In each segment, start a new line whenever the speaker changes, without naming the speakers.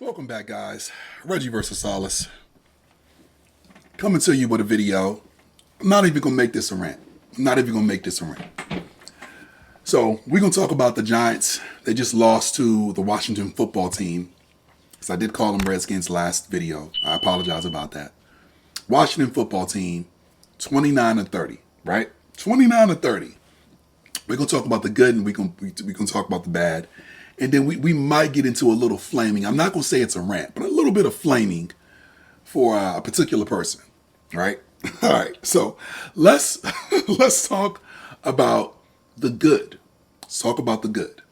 Welcome back, guys. Reggie versus Solace. Coming to you with a video. I'm not even going to make this a rant. So, we're going to talk about the Giants. They just lost to the Washington football team. Because I did call them Redskins last video. I apologize about that. Washington football team, 29-30, right? 29-30. We're going to talk about the good and we're going to talk about the bad. And then we might get into a little flaming. I'm not going to say it's a rant, but a little bit of flaming for a particular person, right? All right, so let's talk about the good. Let's talk about the good.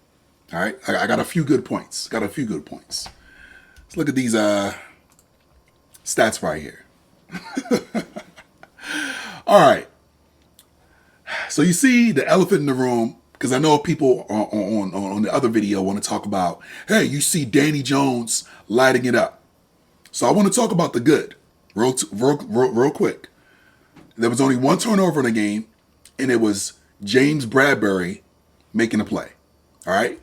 All right, I got a few good points. Let's look at these stats right here. All right. So you see the elephant in the room, because I know people on the other video want to talk about, hey, you see Danny Jones lighting it up. So I want to talk about the good real quick. There was only one turnover in the game, and it was James Bradbury making a play. All right?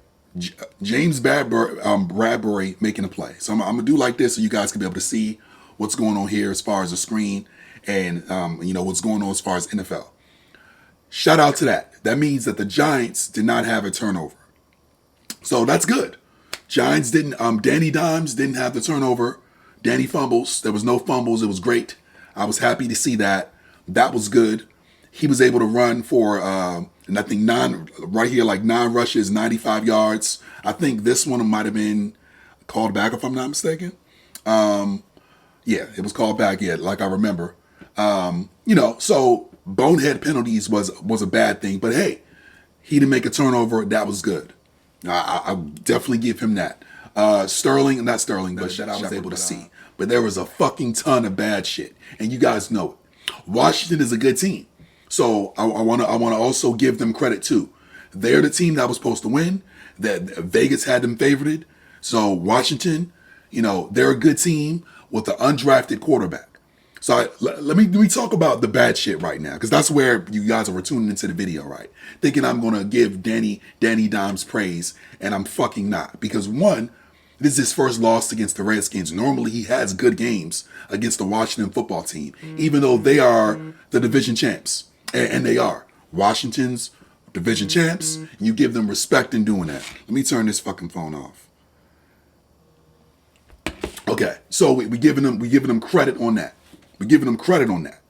James Bradbury making a play. So I'm going to do like this so you guys can be able to see what's going on here as far as the screen and, what's going on as far as NFL. Shout out to that. That means that the Giants did not have a turnover. So that's good. Giants didn't, Danny Dimes didn't have the turnover. Danny fumbles. There was no fumbles. It was great. I was happy to see that. That was good. He was able to run for, and I think 9 rushes, 95 yards. I think this one might have been called back if I'm not mistaken. Yeah, it was called back. Yeah, like I remember. So bonehead penalties was a bad thing, but hey, he didn't make a turnover. That was good. I definitely give him that. Sterling, not Sterling, but that I was able to see. But there was a fucking ton of bad shit, and you guys know it. Washington is a good team, so I want to also give them credit too. They're the team that was supposed to win. That Vegas had them favorited. So Washington, they're a good team with an undrafted quarterback. So let me talk about the bad shit right now, because that's where you guys are tuning into the video, right? Thinking I'm going to give Danny Dimes praise, and I'm fucking not. Because one, this is his first loss against the Redskins. Normally he has good games against the Washington football team, even though they are the division champs. And they are. Washington's division champs. You give them respect in doing that. Let me turn this fucking phone off. Okay, so we giving them credit on that. We're giving them credit on that.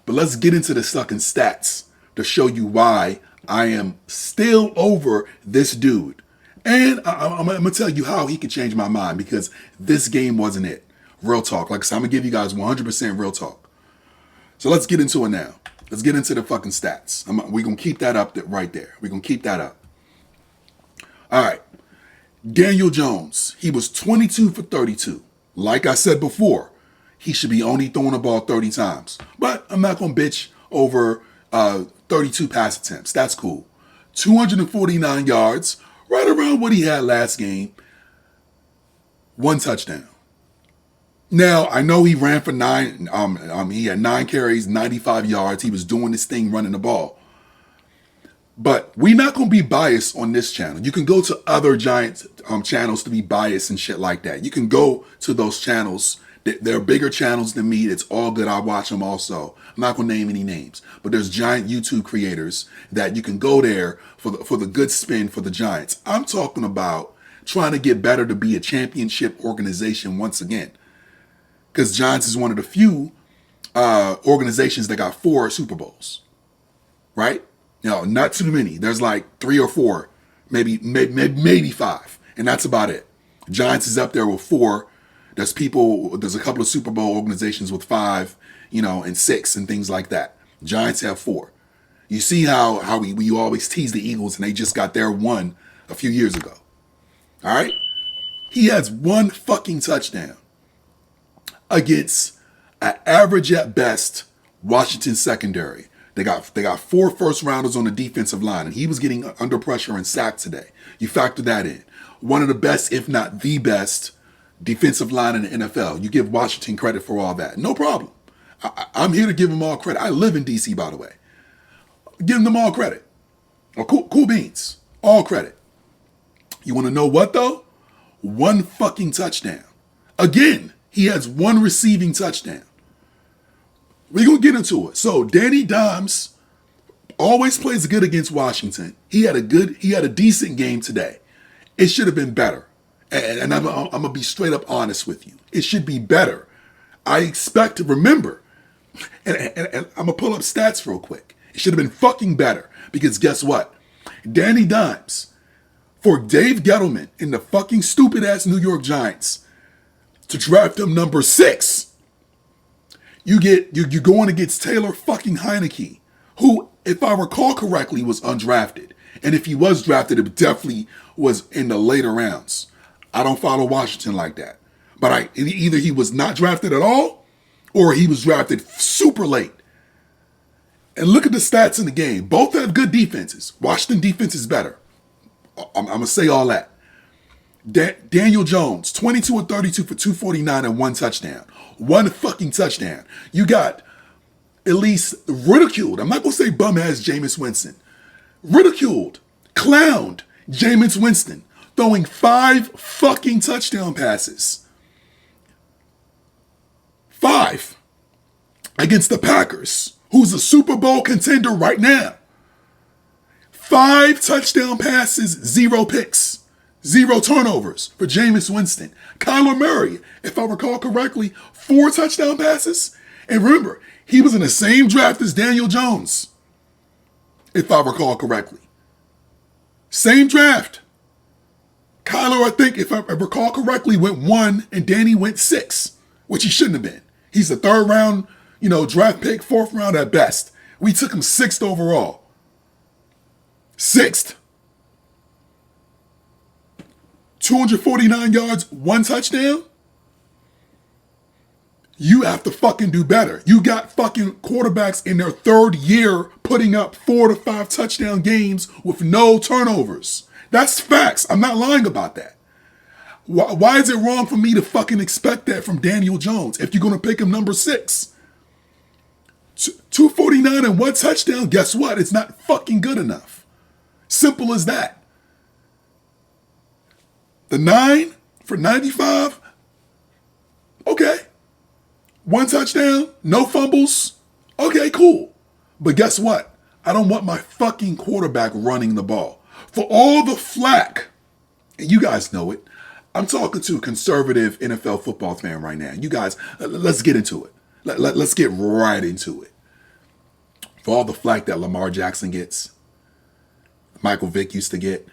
But let's get into the fucking stats to show you why I am still over this dude. And I'm going to tell you how he could change my mind, because this game wasn't it. Real talk. Like I said, I'm going to give you guys 100% real talk. So let's get into it now. Let's get into the fucking stats. We're going to keep that up right there. We're going to keep that up. All right. Daniel Jones, he was 22 for 32. Like I said before, he should be only throwing the ball 30 times. But I'm not going to bitch over 32 pass attempts. That's cool. 249 yards, right around what he had last game. 1 touchdown. Now, I know he ran for 9. He had 9 carries, 95 yards. He was doing this thing running the ball. But we're not going to be biased on this channel. You can go to other Giants channels to be biased and shit like that. You can go to those channels. They're bigger channels than me. It's all good. I watch them also. I'm not going to name any names. But there's giant YouTube creators that you can go there for the good spin for the Giants. I'm talking about trying to get better to be a championship organization once again. Because Giants is one of the few organizations that got 4 Super Bowls. Right? Not too many. There's like 3 or 4, maybe 5. And that's about it. Giants is up there with 4. There's a couple of Super Bowl organizations with 5, and 6 and things like that. Giants have 4. You see how we always tease the Eagles, and they just got their 1 a few years ago. All right? He has 1 fucking touchdown against an average at best Washington secondary. They got 4 first rounders on the defensive line, and he was getting under pressure and sacked today. You factor that in. One of the best, if not the best, defensive line in the NFL. You give Washington credit for all that. No problem. I'm here to give them all credit. I live in D.C., by the way. Give them all credit. Cool beans. All credit. You want to know what, though? 1 fucking touchdown. Again, he has 1 receiving touchdown. We're going to get into it. So Danny Dimes always plays good against Washington. He had a decent game today. It should have been better. And I'm going to be straight up honest with you. It should be better. I expect to remember, and I'm going to pull up stats real quick. It should have been fucking better. Because guess what? Danny Dimes, for Dave Gettleman and the fucking stupid ass New York Giants to draft him number 6, you're going against Taylor fucking Heineke, who, if I recall correctly, was undrafted. And if he was drafted, it definitely was in the later rounds. I don't follow Washington like that. But either he was not drafted at all, or he was drafted super late. And look at the stats in the game. Both have good defenses. Washington defense is better. I'm going to say all that. Daniel Jones, 22 of 32 for 249 and 1 touchdown. 1 fucking touchdown. You got at least ridiculed. I'm not going to say bum-ass Jameis Winston. Ridiculed, clowned Jameis Winston, throwing 5 fucking touchdown passes. 5 against the Packers, who's a Super Bowl contender right now. 5 touchdown passes, 0 picks, 0 turnovers for Jameis Winston. Kyler Murray, if I recall correctly, 4 touchdown passes. And remember, he was in the same draft as Daniel Jones, if I recall correctly. Same draft. Kyler, I think, if I recall correctly, went 1 and Danny went 6, which he shouldn't have been. He's a 3rd round, draft pick, 4th round at best. We took him 6th overall. 6th. 249 yards, 1 touchdown. You have to fucking do better. You got fucking quarterbacks in their 3rd year putting up 4 to 5 touchdown games with no turnovers. That's facts. I'm not lying about that. Why is it wrong for me to fucking expect that from Daniel Jones if you're going to pick him number 6? 249 and 1 touchdown, guess what? It's not fucking good enough. Simple as that. The 9 for 95, okay. 1 touchdown, no fumbles, okay, cool. But guess what? I don't want my fucking quarterback running the ball. For all the flack, and you guys know it, I'm talking to a conservative NFL football fan right now. You guys, let's get into it. Let's get right into it. For all the flack that Lamar Jackson gets, Michael Vick used to get,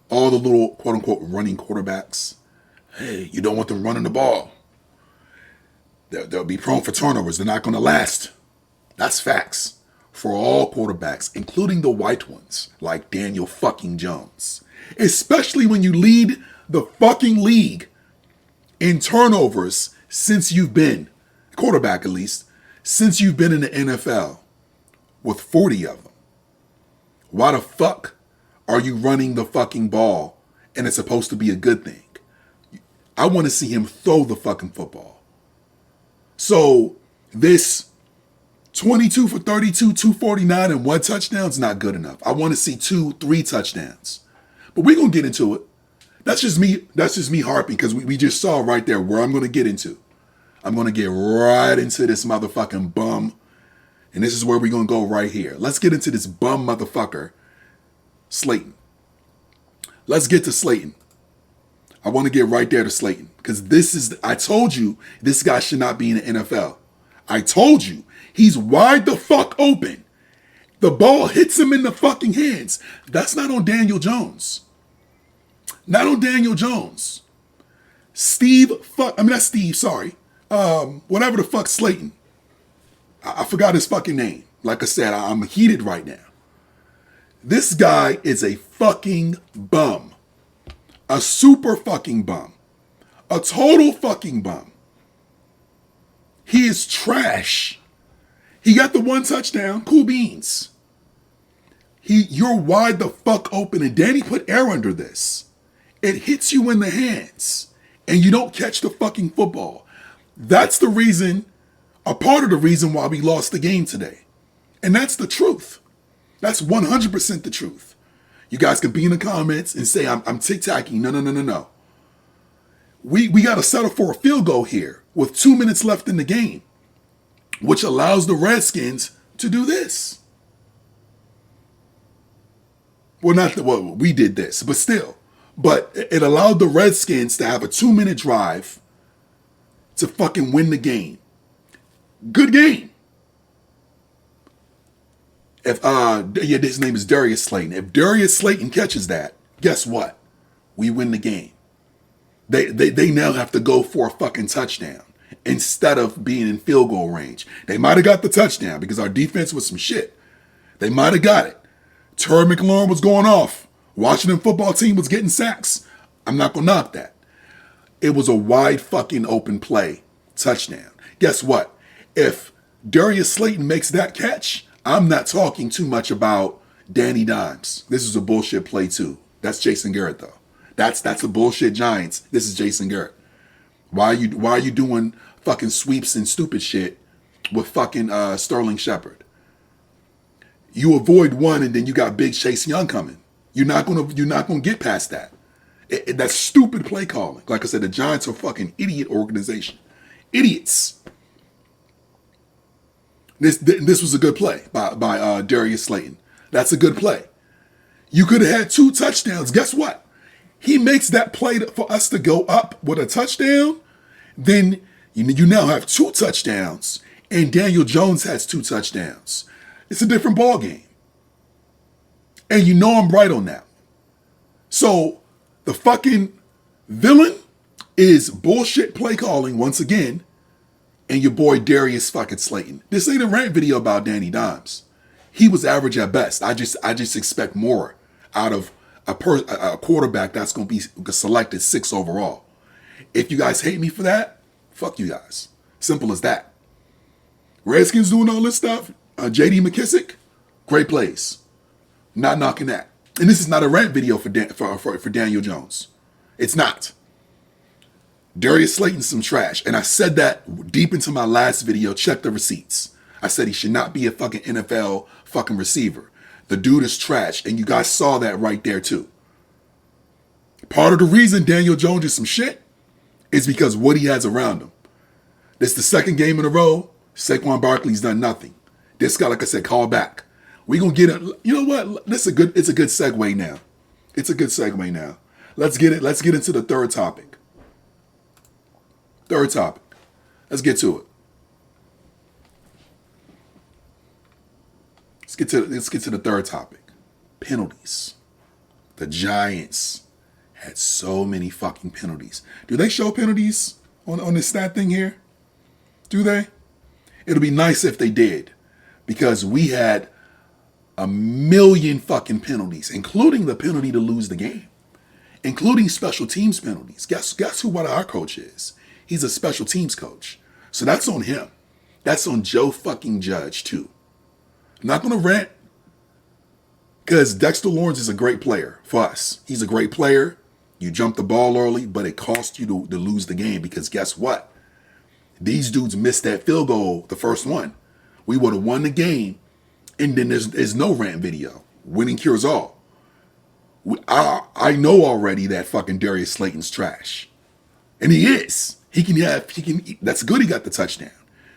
all the little quote-unquote running quarterbacks, hey, you don't want them running the ball. They'll be prone for turnovers. They're not going to last. That's facts. For all quarterbacks, including the white ones, like Daniel fucking Jones. Especially when you lead the fucking league in turnovers since you've been, quarterback at least, since you've been in the NFL with 40 of them. Why the fuck are you running the fucking ball and it's supposed to be a good thing? I want to see him throw the fucking football. So this 22 for 32, 249 and 1 touchdown is not good enough. I want to see 2, 3 touchdowns. But we're going to get into it. That's just me harping because we just saw right there where I'm going to get into. I'm going to get right into this motherfucking bum. And this is where we're going to go right here. Let's get into this bum motherfucker, Slayton. Let's get to Slayton. I want to get right there to Slayton because I told you this guy should not be in the NFL. I told you he's wide the fuck open. The ball hits him in the fucking hands. That's not on Daniel Jones. Not on Daniel Jones. Whatever the fuck Slayton. I forgot his fucking name. Like I said, I'm heated right now. This guy is a fucking bum. A super fucking bum. A total fucking bum. He is trash. He got the 1 touchdown. Cool beans. You're wide the fuck open, and Danny put air under this. It hits you in the hands, and you don't catch the fucking football. That's the reason, a part of the reason why we lost the game today. And that's the truth. That's 100% the truth. You guys can be in the comments and say I'm tic-tacking. No. We got to settle for a field goal here with 2 minutes left in the game, which allows the Redskins to do this. Well, we did this, but still. But it allowed the Redskins to have a 2-minute drive to fucking win the game. Good game. If his name is Darius Slayton. If Darius Slayton catches that, guess what? We win the game. They now have to go for a fucking touchdown instead of being in field goal range. They might have got the touchdown because our defense was some shit. They might have got it. Terry McLaurin was going off. Washington football team was getting sacks. I'm not going to knock that. It was a wide fucking open play touchdown. Guess what? If Darius Slayton makes that catch, I'm not talking too much about Danny Dimes. This is a bullshit play too. That's Jason Garrett though. That's a bullshit Giants. This is Jason Garrett. Why are you doing fucking sweeps and stupid shit with fucking Sterling Shepard? You avoid one and then you got Big Chase Young coming. You're not gonna get past that. That's stupid play calling. Like I said, the Giants are a fucking idiot organization. Idiots. This was a good play by Darius Slayton. That's a good play. You could have had 2 touchdowns. Guess what? He makes that play for us to go up with a touchdown. Then you now have 2 touchdowns, and Daniel Jones has 2 touchdowns. It's a different ball game. And you know I'm right on that. So the fucking villain is bullshit play calling once again, and your boy Darius fucking Slayton. This ain't a rant video about Danny Dimes. He was average at best. I just expect more out of a quarterback that's going to be selected 6 overall. If you guys hate me for that, fuck you guys. Simple as that. Redskins doing all this stuff. J.D. McKissick, great plays. Not knocking that. And this is not a rant video for Daniel Jones. It's not. Darius Slayton's some trash. And I said that deep into my last video. Check the receipts. I said he should not be a fucking NFL fucking receiver. The dude is trash. And you guys saw that right there too. Part of the reason Daniel Jones is some shit is because what he has around him. This is the second game in a row. Saquon Barkley's done nothing. This guy, like I said, call back. We're going to get it. You know what? It's a good segue now. It's a good segue now. Let's get into the third topic. Let's get to it. Let's get to the third topic. Penalties. The Giants had so many fucking penalties. Do they show penalties on this stat thing here? Do they? It'll be nice if they did, because we had a million fucking penalties, including the penalty to lose the game, including special teams penalties. Guess who what our coach is? He's a special teams coach. So that's on him. That's on Joe fucking Judge too. I'm not gonna rant, because Dexter Lawrence is a great player for us. He's a great player. You jump the ball early, but it cost you to lose the game, because guess what? These dudes missed that field goal, the first one. We would have won the game, and then there's no rant video. Winning cures all. I know already that fucking Darius Slayton's trash. And he is. That's good he got the touchdown.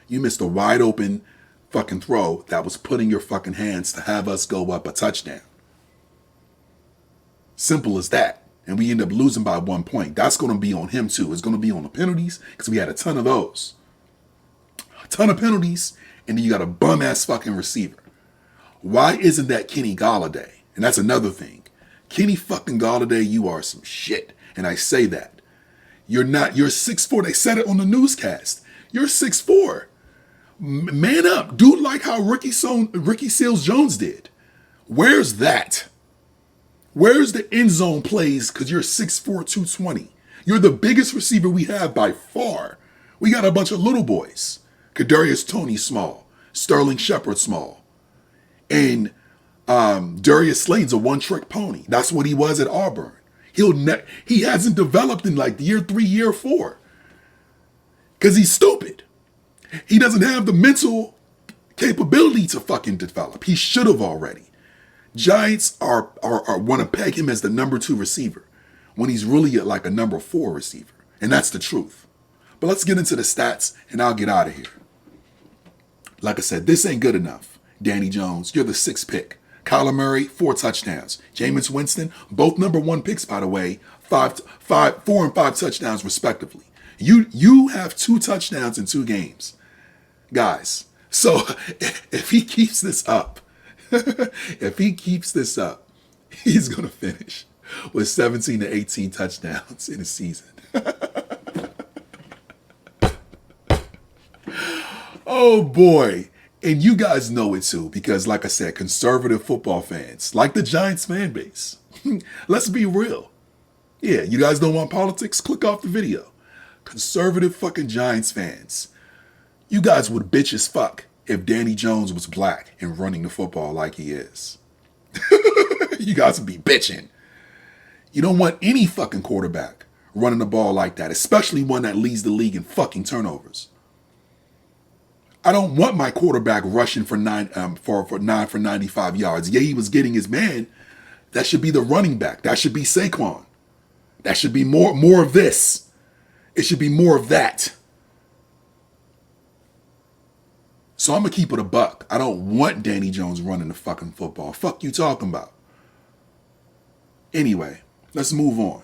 You missed a wide open fucking throw that was put in your fucking hands to have us go up a touchdown. Simple as that. And we end up losing by 1 point. That's going to be on him too. It's going to be on the penalties, because we had a ton of those. A ton of penalties, and then you got a bum-ass fucking receiver. Why isn't that Kenny Golladay? And that's another thing. Kenny fucking Golladay, you are some shit. And I say that. You're 6'4". They said it on the newscast. You're 6'4". Man up. Do like how Ricky Seals-Jones did. Where's that? Where's the end zone plays? Because you're 6'4", 220. You're the biggest receiver we have by far. We got a bunch of little boys. Kadarius Toney small. Sterling Shepard small. And Darius Slayton's a one-trick pony. That's what he was at Auburn. He hasn't developed in like year 3, year 4. Because he's stupid. He doesn't have the mental capability to fucking develop. He should have already. Giants are want to peg him as the number 2 receiver when he's really like a number 4 receiver. And that's the truth. But let's get into the stats and I'll get out of here. Like I said, this ain't good enough. Danny Jones, you're the 6th pick. Kyler Murray, 4 touchdowns. Jameis Winston, both number 1 picks, by the way, 4 and 5 touchdowns respectively. You have 2 touchdowns in 2 games. Guys, so if he keeps this up, he's going to finish with 17 to 18 touchdowns in a season. Oh boy. And you guys know it too, because like I said, conservative football fans, like the Giants fan base, let's be real. Yeah, you guys don't want politics? Click off the video. Conservative fucking Giants fans, you guys would bitch as fuck if Danny Jones was black and running the football like he is. You guys would be bitching. You don't want any fucking quarterback running the ball like that, especially one that leads the league in fucking turnovers. I don't want my quarterback rushing for 9 for 95 yards. Yeah, he was getting his man. That should be the running back. That should be Saquon. That should be more of this. It should be more of that. So I'm gonna keep it a buck. I don't want Danny Jones running the fucking football. Fuck you talking about. Anyway, let's move on.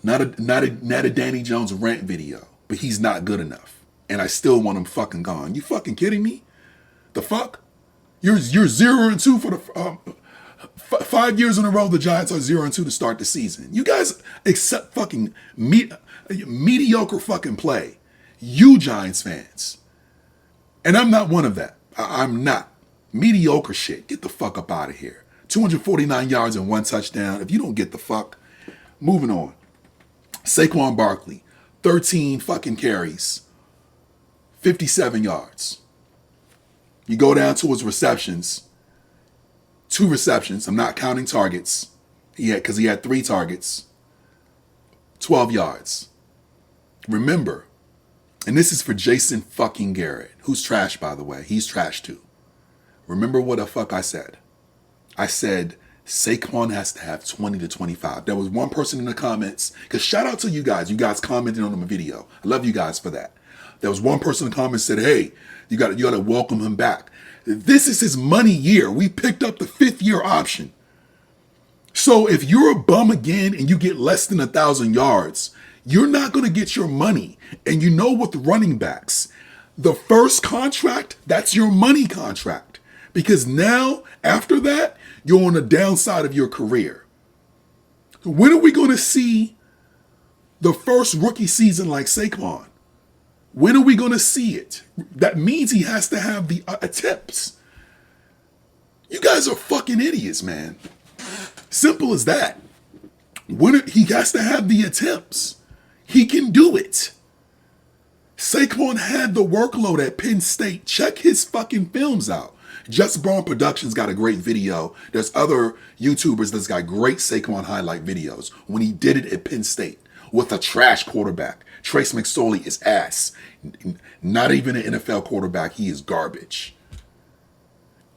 Not a Danny Jones rant video, but he's not good enough. And I still want him fucking gone. You fucking kidding me? The fuck? You're 0-2 for the 5 years in a row. The Giants are 0-2 to start the season. You guys accept fucking mediocre fucking play. You Giants fans, and I'm not one of that. I'm not mediocre shit. Get the fuck up out of here. 249 yards and 1 touchdown. If you don't get the fuck, moving on. Saquon Barkley, 13 fucking carries. 57 yards. You go down to his receptions. 2 receptions. I'm not counting targets. Because he had 3 targets. 12 yards. Remember, and this is for Jason fucking Garrett, who's trash, by the way. He's trash too. Remember what the fuck I said. I said Saquon has to have 20 to 25. There was one person in the comments, because shout out to you guys. You guys commented on my video. I love you guys for that. There was one person in the comments said, hey, you got to welcome him back. This is his money year. We picked up the 5th year option. So if you're a bum again and you get less than 1,000 yards, you're not going to get your money. And you know, with running backs, the first contract, that's your money contract. Because now, after that, you're on the downside of your career. When are we going to see the first rookie season like Saquon? When are we going to see it? That means he has to have the attempts. You guys are fucking idiots, man. Simple as that. He has to have the attempts. He can do it. Saquon had the workload at Penn State. Check his fucking films out. Just Braun Productions got a great video. There's other YouTubers that's got great Saquon highlight videos when he did it at Penn State with a trash quarterback. Trace McSorley is ass. Not even an NFL quarterback. He is garbage.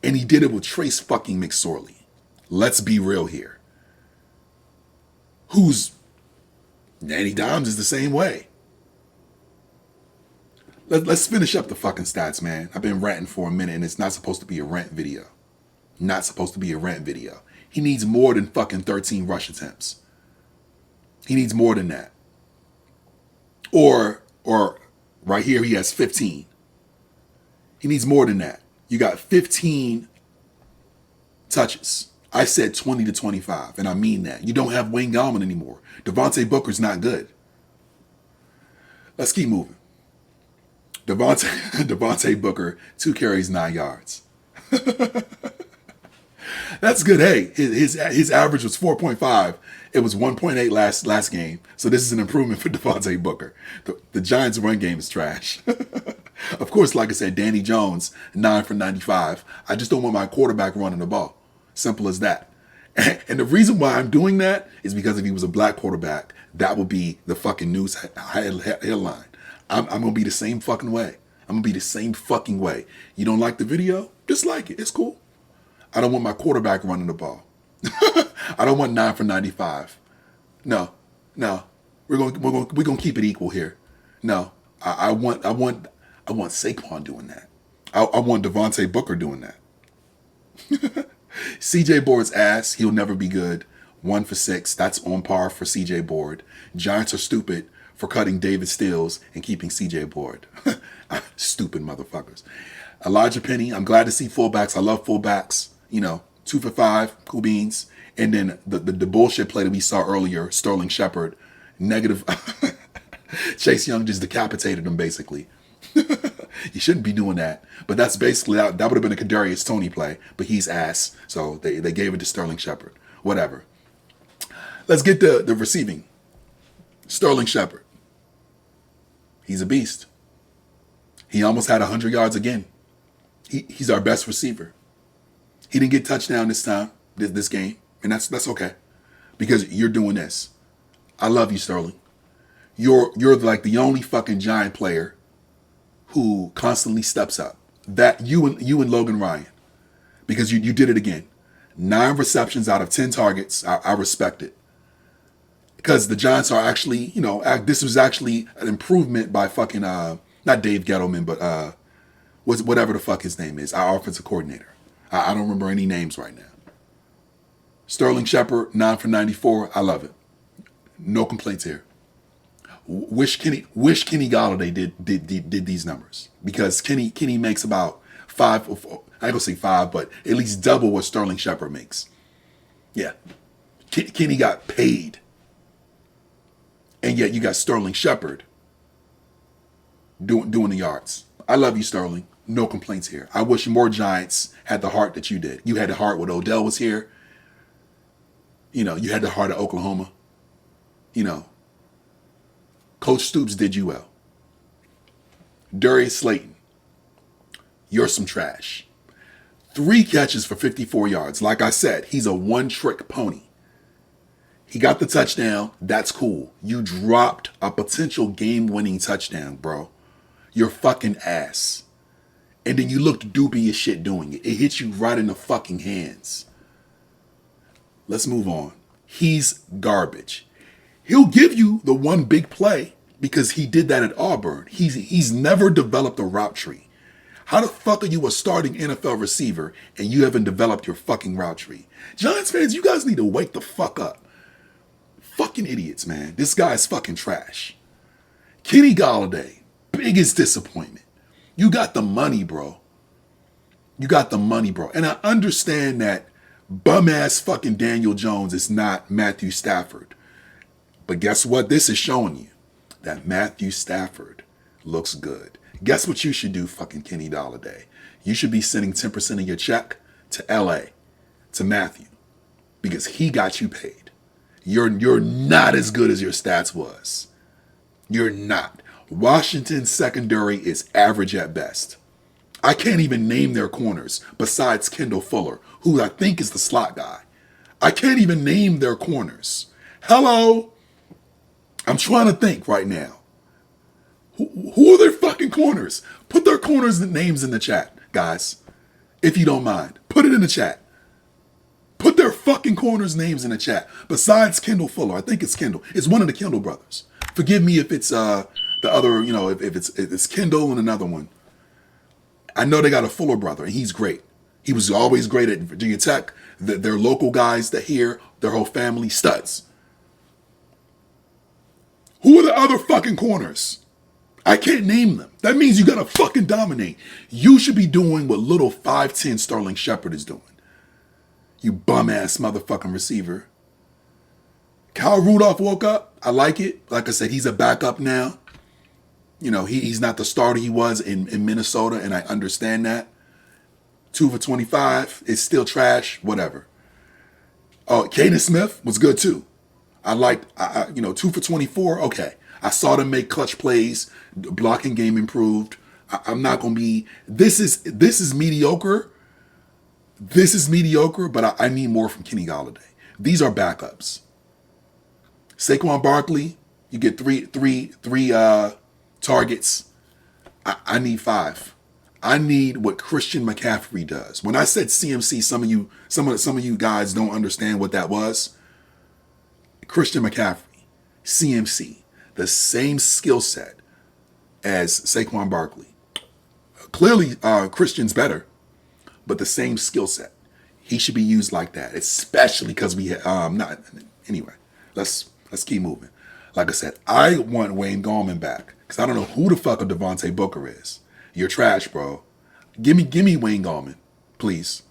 And he did it with Trace fucking McSorley. Let's be real here. Danny Dimes is the same way. Let's finish up the fucking stats, man. I've been ranting for a minute and it's not supposed to be a rant video. Not supposed to be a rant video. He needs more than fucking 13 rush attempts. He needs more than that. Or right here, he has 15. He needs more than that. You got 15 touches. I said 20 to 25, and I mean that. You don't have Wayne Gallman anymore. Devontae Booker's not good. Let's keep moving. Devontae Booker, 2 carries, 9 yards. That's good. Hey, his average was 4.5. It was 1.8 last game. So this is an improvement for Devontae Booker. The Giants' run game is trash. Of course, like I said, Danny Jones, 9 for 95. I just don't want my quarterback running the ball. Simple as that. And the reason why I'm doing that is because if he was a black quarterback, that would be the fucking news headline. I'm going to be the same fucking way. I'm going to be the same fucking way. You don't like the video? Dislike it. It's cool. I don't want my quarterback running the ball. I don't want 9 for 95. No. We're gonna keep it equal here. No, I want Saquon doing that. I want Devontae Booker doing that. CJ Board's ass. He'll never be good. 1 for 6. That's on par for CJ Board. Giants are stupid for cutting David Stills and keeping CJ Board. Stupid motherfuckers. Elijah Penny. I'm glad to see fullbacks. I love fullbacks. 2 for 5. Cool beans. And then the bullshit play that we saw earlier, Sterling Shepard, negative. Chase Young just decapitated him, basically. You shouldn't be doing that. But that's basically, that would have been a Kadarius Toney play, but he's ass. So they gave it to Sterling Shepard. Whatever. Let's get the receiving. Sterling Shepard. He's a beast. He almost had 100 yards again. He's our best receiver. He didn't get touchdown this time, this game. And that's okay. Because you're doing this. I love you, Sterling. You're like the only fucking Giant player who constantly steps up. That you and Logan Ryan. Because you did it again. 9 receptions out of 10 targets. I respect it. Because the Giants are actually, this was actually an improvement by fucking, not Dave Gettleman, but whatever the fuck his name is, our offensive coordinator. I don't remember any names right now. Sterling Shepard, 9 for 94. I love it. No complaints here. Wish Kenny Golladay did these numbers, because Kenny makes about 5. I ain't gonna say 5, but at least double what Sterling Shepard makes. Yeah, Kenny got paid, and yet you got Sterling Shepard doing the yards. I love you, Sterling. No complaints here. I wish more Giants had the heart that you did. You had the heart when Odell was here. You had the heart of Oklahoma. Coach Stoops did you well. Darius Slayton, you're some trash. 3 catches for 54 yards. Like I said, he's a one-trick pony. He got the touchdown. That's cool. You dropped a potential game-winning touchdown, bro. You're fucking ass. And then you looked doopy as shit doing it. It hit you right in the fucking hands. Let's move on. He's garbage. He'll give you the one big play because he did that at Auburn. He's never developed a route tree. How the fuck are you a starting NFL receiver and you haven't developed your fucking route tree? Giants fans, you guys need to wake the fuck up. Fucking idiots, man. This guy's fucking trash. Kenny Golladay, biggest disappointment. You got the money, bro. You got the money, bro. And I understand that bum-ass fucking Daniel Jones is not Matthew Stafford. But guess what this is showing you? That Matthew Stafford looks good. Guess what you should do, fucking Kenny Golladay? You should be sending 10% of your check to LA, to Matthew, because he got you paid. You're not as good as your stats was. You're not. Washington's secondary is average at best. I can't even name their corners besides Kendall Fuller, who I think is the slot guy. I can't even name their corners. Hello? I'm trying to think right now. Who are their fucking corners? Put their corners' names in the chat, guys. If you don't mind. Put it in the chat. Put their fucking corners' names in the chat. Besides Kendall Fuller. I think it's Kendall. It's one of the Kendall brothers. Forgive me if it's the other, if it's Kendall and another one. I know they got a Fuller brother, and he's great. He was always great at Virginia Tech. Their local guys that here, their whole family, studs. Who are the other fucking corners? I can't name them. That means you gotta fucking dominate. You should be doing what little 5'10" Sterling Shepard is doing. You bum-ass motherfucking receiver. Kyle Rudolph woke up. I like it. Like I said, he's a backup now. He's not the starter he was in Minnesota, and I understand that. 2 for 25. It's still trash. Whatever. Oh, Caden Smith was good too. I liked, 2 for 24. Okay. I saw them make clutch plays. The blocking game improved. I'm not going to be, this is mediocre. This is mediocre, but I need more from Kenny Golladay. These are backups. Saquon Barkley, you get three targets. I need 5. I need what Christian McCaffrey does. When I said CMC, some of you guys don't understand what that was. Christian McCaffrey. CMC, the same skill set as Saquon Barkley. Clearly, Christian's better, but the same skill set. He should be used like that, especially because we not anyway. Let's keep moving. Like I said, I want Wayne Gallman back because I don't know who the fuck a Devontae Booker is. You're trash, bro. Give me Wayne Gallman, please.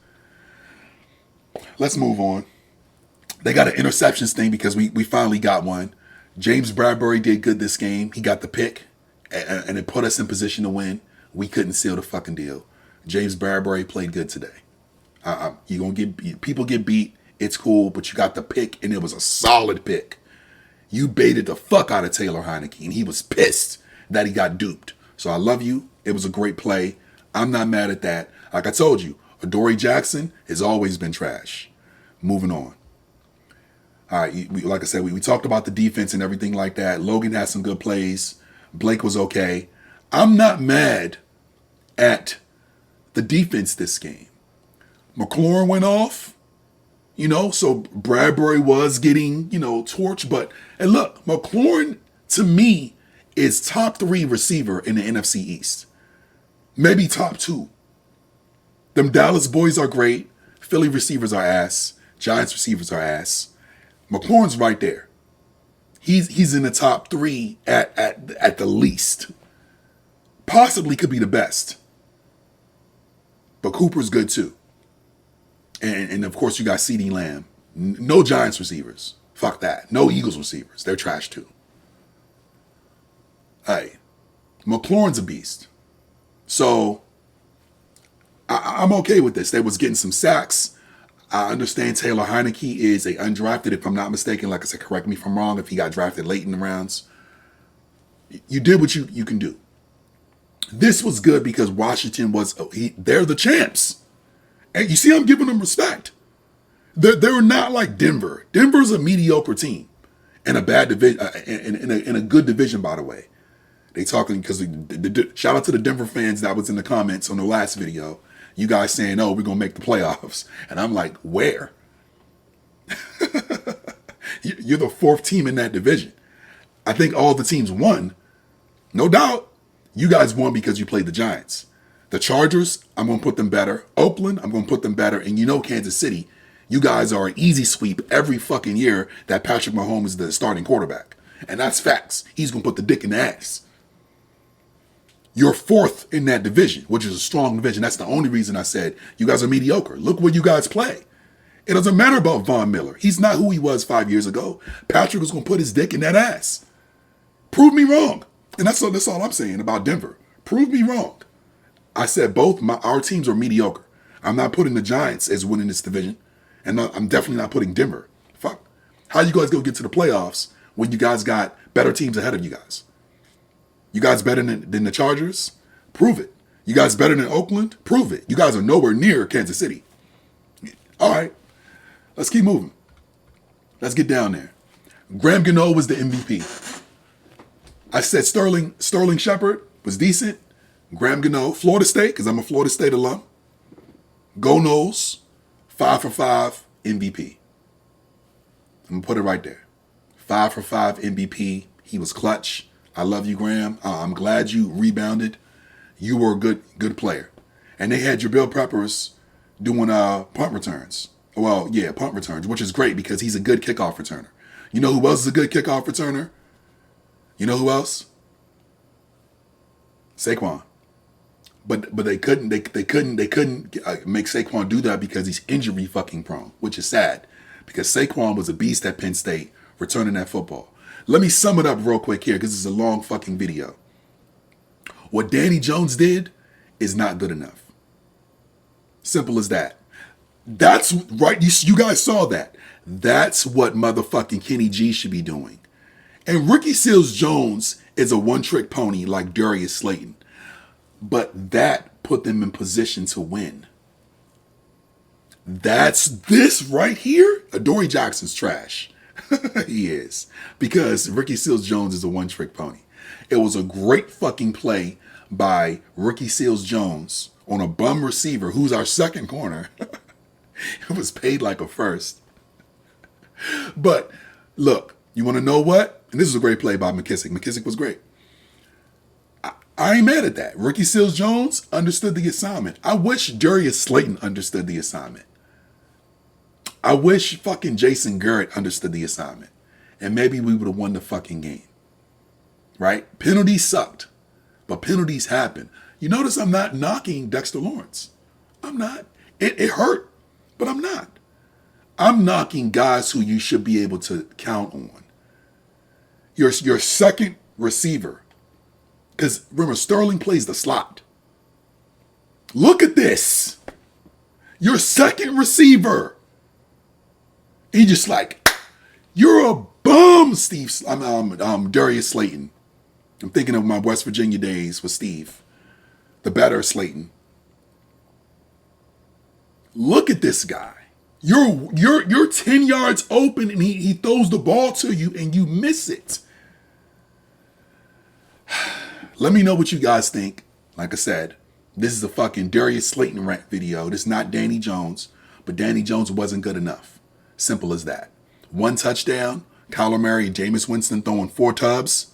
Let's move on. They got an interceptions thing because we finally got one. James Bradbury did good this game. He got the pick, and it put us in position to win. We couldn't seal the fucking deal. James Bradbury played good today. You gonna get people get beat. It's cool, but you got the pick, and it was a solid pick. You baited the fuck out of Taylor Heineke, and he was pissed that he got duped. So I love you. It was a great play. I'm not mad at that. Like I told you, Adoree Jackson has always been trash. Moving on. All right, like I said, we talked about the defense and everything like that. Logan had some good plays. Blake was okay. I'm not mad at the defense this game. McLaurin went off, so Bradbury was getting, torched. But, and look, McLaurin, to me, is top 3 receiver in the NFC East. Maybe top 2. Them Dallas boys are great. Philly receivers are ass. Giants receivers are ass. McLaurin's right there. He's in the top 3 at the least. Possibly could be the best. But Cooper's good too. And of course you got CeeDee Lamb. No Giants receivers. Fuck that. No Eagles receivers. They're trash too. Hey, McLaurin's a beast. So I'm okay with this. They was getting some sacks. I understand Taylor Heineke is a undrafted, if I'm not mistaken. Like I said, correct me if I'm wrong, if he got drafted late in the rounds. You did what you can do. This was good because Washington they're the champs. And you see, I'm giving them respect. They're not like Denver. Denver's a mediocre team in a bad division, in a good division, by the way. They talking because shout out to the Denver fans that was in the comments on the last video. You guys saying, "Oh, we're gonna make the playoffs," and I'm like, "Where?" You're the 4th team in that division. I think all the teams won, no doubt. You guys won because you played the Giants. The Chargers, I'm going to put them better. Oakland, I'm going to put them better. And Kansas City, you guys are an easy sweep every fucking year that Patrick Mahomes is the starting quarterback. And that's facts. He's going to put the dick in the ass. You're 4th in that division, which is a strong division. That's the only reason I said you guys are mediocre. Look where you guys play. It doesn't matter about Von Miller. He's not who he was 5 years ago. Patrick is going to put his dick in that ass. Prove me wrong. And that's all I'm saying about Denver. Prove me wrong. I said our teams are mediocre. I'm not putting the Giants as winning this division. And I'm definitely not putting Denver. Fuck. How you guys going to get to the playoffs when you guys got better teams ahead of you guys? You guys better than the Chargers? Prove it. You guys better than Oakland? Prove it. You guys are nowhere near Kansas City. All right. Let's keep moving. Let's get down there. Graham Gano was the MVP. I said Sterling Shepard was decent. Graham Gano, Florida State, because I'm a Florida State alum. Go Noles, 5 for 5 MVP. I'm going to put it right there. 5 for 5 MVP. He was clutch. I love you, Graham. I'm glad you rebounded. You were a good player. And they had Jabril Peppers doing punt returns. Well, yeah, punt returns, which is great because he's a good kickoff returner. You know who else is a good kickoff returner? You know who else? Saquon. But they couldn't make Saquon do that because he's injury fucking prone, which is sad because Saquon was a beast at Penn State returning that football. Let me sum it up real quick here because it's a long fucking video. What Danny Jones did is not good enough. Simple as that. That's right. You guys saw that. That's what motherfucking Kenny G should be doing. And Ricky Seals-Jones is a one-trick pony like Darius Slayton. But that put them in position to win. That's this right here. Adoree Jackson's trash. He is. Because Ricky Seals-Jones is a one-trick pony. It was a great fucking play by Ricky Seals-Jones on a bum receiver who's our second corner. It was paid like a first. But look, You want to know what? And this was a great play by McKissick. McKissick was great. I ain't mad at that. Ricky Seals-Jones understood the assignment. I wish Darius Slayton understood the assignment. I wish fucking Jason Garrett understood the assignment. And maybe we would have won the fucking game. Right? Penalties sucked. But penalties happen. You notice I'm not knocking Dexter Lawrence. I'm not. It hurt, but I'm not. I'm knocking guys who you should be able to count on. Your second receiver. Because remember, Sterling plays the slot. Look at this. Your second receiver. He just like, you're a bum, Steve. I'm Darius Slayton. I'm thinking of my West Virginia days with Steve. The better Slayton. Look at this guy. You're 10 yards open and he throws the ball to you and you miss it. Let me know what you guys think. Like I said, this is a fucking Darius Slayton rant video. This is not Danny Jones, but Danny Jones wasn't good enough. Simple as that. 1 touchdown, Kyler Murray and Jameis Winston throwing 4 tubs.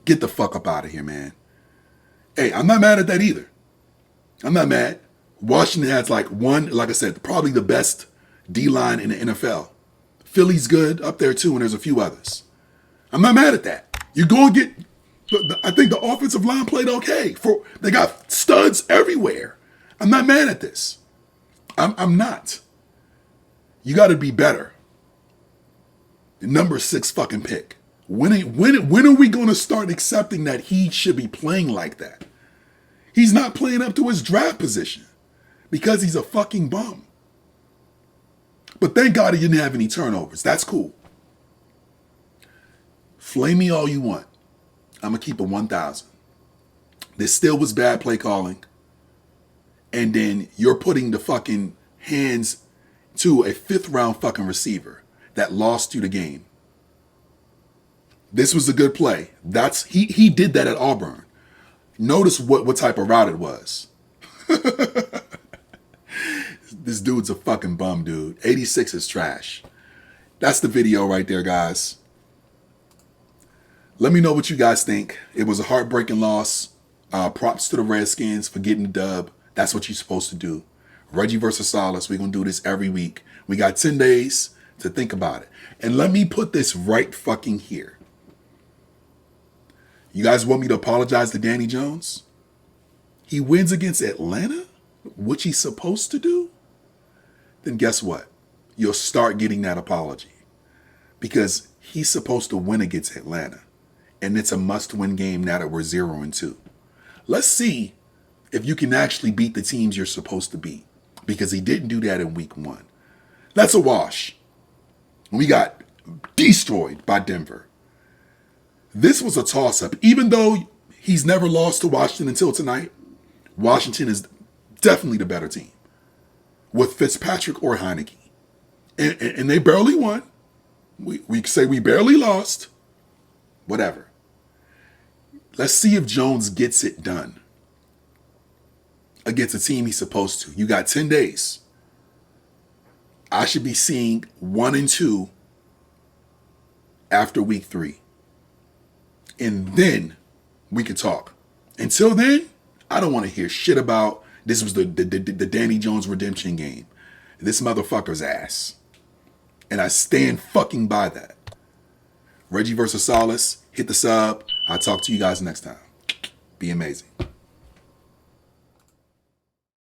Get the fuck up out of here, man. Hey, I'm not mad at that either. I'm not mad. Washington has like I said, probably the best D-line in the NFL. Philly's good up there too, and there's a few others. I'm not mad at that. You're going to get... I think the offensive line played okay. They got studs everywhere. I'm not mad at this. I'm not. You got to be better. Number 6 fucking pick. When are we going to start accepting that he should be playing like that? He's not playing up to his draft position because he's a fucking bum. But thank God he didn't have any turnovers. That's cool. Flame me all you want. I'm going to keep it 1,000. This still was bad play calling. And then you're putting the fucking hands to a 5th round fucking receiver that lost you the game. This was a good play. He did that at Auburn. Notice what type of route it was. This dude's a fucking bum, dude. 86 is trash. That's the video right there, guys. Let me know what you guys think. It was a heartbreaking loss. Props to the Redskins for getting the dub. That's what you're supposed to do. Reggie versus Salas. We're going to do this every week. We got 10 days to think about it. And let me put this right fucking here. You guys want me to apologize to Danny Jones? He wins against Atlanta, which he's supposed to do? Then guess what? You'll start getting that apology. Because he's supposed to win against Atlanta. And it's a must-win game now that we're 0-2. Let's see if you can actually beat the teams you're supposed to beat. Because he didn't do that in week 1. That's a wash. We got destroyed by Denver. This was a toss-up. Even though he's never lost to Washington until tonight, Washington is definitely the better team. With Fitzpatrick or Heineke. And they barely won. We say we barely lost. Whatever. Let's see if Jones gets it done against a team he's supposed to. You got 10 days. I should be seeing 1-2 after week 3. And then we can talk. Until then, I don't want to hear shit about this was the Danny Jones redemption game. This motherfucker's ass. And I stand fucking by that. Reggie versus Salas. Hit the sub. I'll talk to you guys next time. Be amazing.